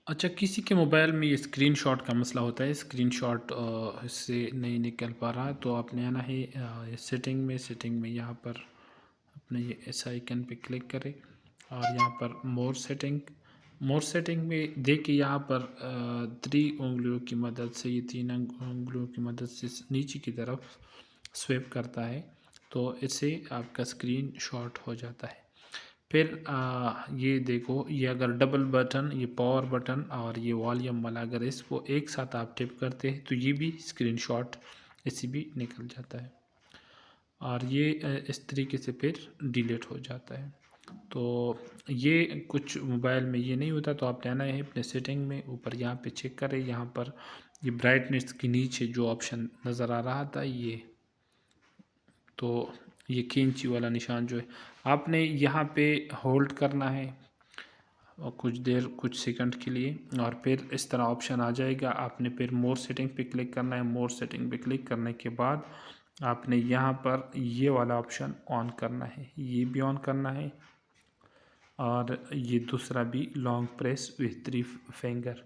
अच्छा, किसी के मोबाइल में ये स्क्रीनशॉट का मसला होता है, स्क्रीनशॉट इससे नहीं निकल पा रहा, तो आपने आना है ये सेटिंग में यहाँ पर अपने ये इस आइकन पे क्लिक करें और यहाँ पर मोर सेटिंग में देखिए यहाँ पर 3 उंगलियों की मदद से, ये 3 उंगलियों की मदद से नीचे की तरफ स्wipe करता है, तो इससे आपका स्क्रीन शॉट हो जाता है। फिर ये देखो, ये अगर डबल बटन, ये पावर बटन और ये वॉल्यूम वाला अगर इसको एक साथ आप टिप करते हैं तो ये भी स्क्रीनशॉट इससे भी निकल जाता है और ये इस तरीके से फिर डिलीट हो जाता है। तो ये कुछ मोबाइल में ये नहीं होता, तो आप जाना है अपने सेटिंग में, ऊपर यहाँ पे चेक करें, यहाँ पर ये ब्राइटनेस के नीचे जो ऑप्शन नज़र आ रहा था ये, तो ये कैंची वाला निशान जो है आपने यहाँ पे होल्ड करना है और कुछ देर, कुछ सेकंड के लिए, और फिर इस तरह ऑप्शन आ जाएगा। आपने फिर मोर सेटिंग पे क्लिक करना है। मोर सेटिंग पे क्लिक करने के बाद आपने यहाँ पर ये वाला ऑप्शन ऑन करना है, ये भी ऑन करना है और ये दूसरा भी लॉन्ग प्रेस विथ 3 फिंगर,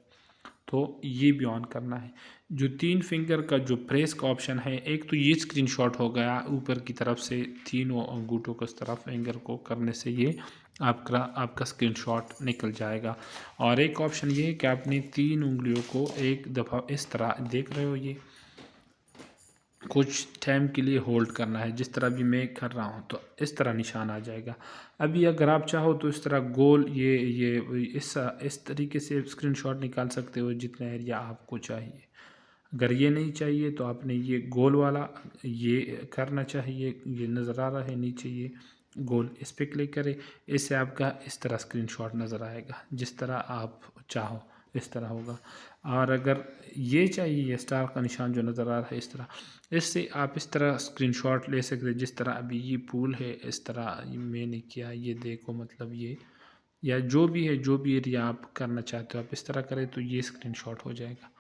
तो ये भी ऑन करना है। जो 3 फिंगर का जो प्रेस का ऑप्शन है, एक तो ये स्क्रीनशॉट हो गया ऊपर की तरफ से, तीनों अंगूठों को इस तरफ फिंगर को करने से ये आपका स्क्रीनशॉट निकल जाएगा। और एक ऑप्शन ये है कि आपने 3 उंगलियों को एक दफ़ा इस तरह, देख रहे हो, ये कुछ टाइम के लिए होल्ड करना है, जिस तरह भी मैं कर रहा हूँ, तो इस तरह निशान आ जाएगा। अभी अगर आप चाहो तो इस तरह गोल ये इस तरीके से स्क्रीनशॉट निकाल सकते हो जितना एरिया आपको चाहिए। अगर ये नहीं चाहिए तो आपने ये गोल वाला ये करना चाहिए, ये नज़र आ रहा है नीचे ये गोल, इस पर क्लिक करें। इससे आपका इस तरह स्क्रीनशॉट नज़र आएगा, जिस तरह आप चाहो इस तरह होगा। और अगर ये चाहिए, ये स्टार का निशान जो नज़र आ रहा है इस तरह, इससे आप इस तरह स्क्रीनशॉट ले सकते हैं, जिस तरह अभी ये पूल है इस तरह मैंने किया, ये देखो, मतलब ये, या जो भी है, जो भी एरिया आप करना चाहते हो आप इस तरह करें तो ये स्क्रीनशॉट हो जाएगा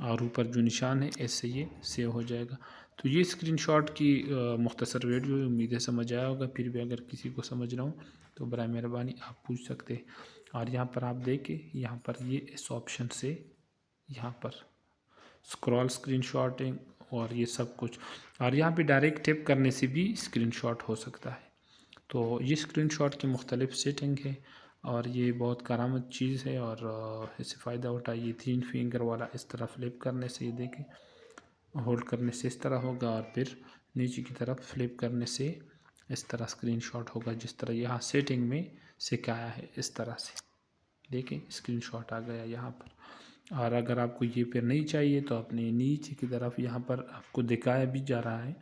और ऊपर जो निशान है इससे ये सेव हो जाएगा। तो ये स्क्रीनशॉट की मुख्तसर वीडियो है, उम्मीद है समझ आया होगा। फिर भी अगर किसी को समझ ना हो तो बराए मेहरबानी आप पूछ सकते हैं। और यहाँ पर आप देखें, यहाँ पर ये इस ऑप्शन से यहाँ पर स्क्रॉल स्क्रीनशॉटिंग और ये सब कुछ, और यहाँ पे डायरेक्ट टिप करने से भी स्क्रीनशॉट हो सकता है। तो ये स्क्रीनशॉट की मुख्तलिफ सेटिंग है और ये बहुत करामत चीज़ है और इससे फ़ायदा उठाइए। 3 फिंगर वाला इस तरह फ्लिप करने से, ये देखें, होल्ड करने से इस तरह होगा और फिर नीचे की तरफ फ्लिप करने से इस तरह स्क्रीनशॉट होगा, जिस तरह यहाँ सेटिंग में सिखाया है इस तरह से। देखें, स्क्रीनशॉट आ गया यहाँ पर। और अगर आपको ये फिर नहीं चाहिए तो अपने नीचे की तरफ यहाँ पर आपको दिखाया भी जा रहा है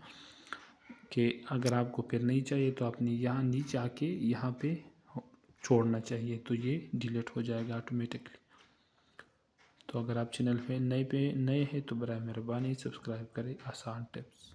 कि अगर आपको फिर नहीं चाहिए तो अपनी यहाँ नीचे आके यहाँ पे छोड़ना चाहिए, तो ये डिलीट हो जाएगा ऑटोमेटिकली। तो अगर आप चैनल पे नए हैं तो बराए मेहरबानी सब्सक्राइब करें आसान टिप्स।